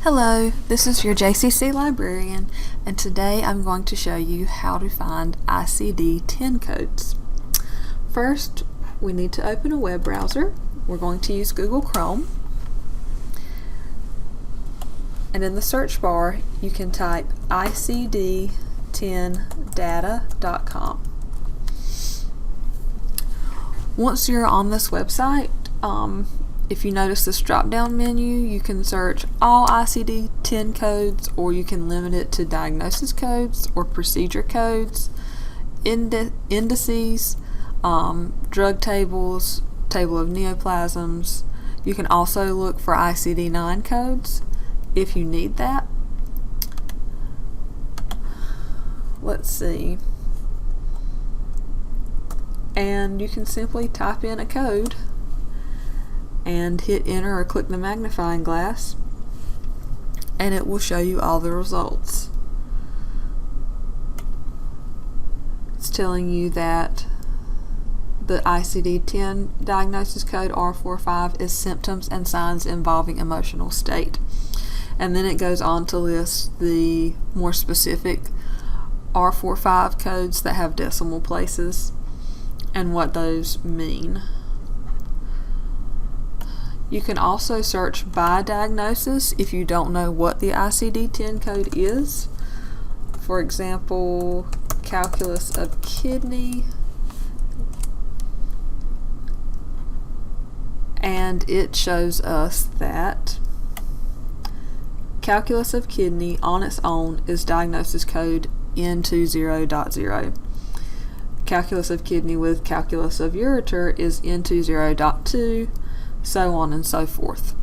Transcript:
Hello, this is your JCC librarian, and today I'm going to show you how to find ICD-10 codes. First, we need to open a web browser. We're going to use Google Chrome. And in the search bar, you can type ICD10data.com. Once you're on this website, if you notice this drop-down menu, you can search all ICD-10 codes, or you can limit it to diagnosis codes or procedure codes, indices, drug tables, table of neoplasms. You can also look for ICD-9 codes if you need that. Let's see. And you can simply type in a code and hit enter or click the magnifying glass, and it will show you all the results. It's telling you that the ICD-10 diagnosis code R45 is symptoms and signs involving emotional state. And then it goes on to list the more specific R45 codes that have decimal places and what those mean. You can also search by diagnosis if you don't know what the ICD-10 code is. For example, calculus of kidney, and it shows us that calculus of kidney on its own is diagnosis code N20.0. Calculus of kidney with calculus of ureter is N20.2, so on and so forth.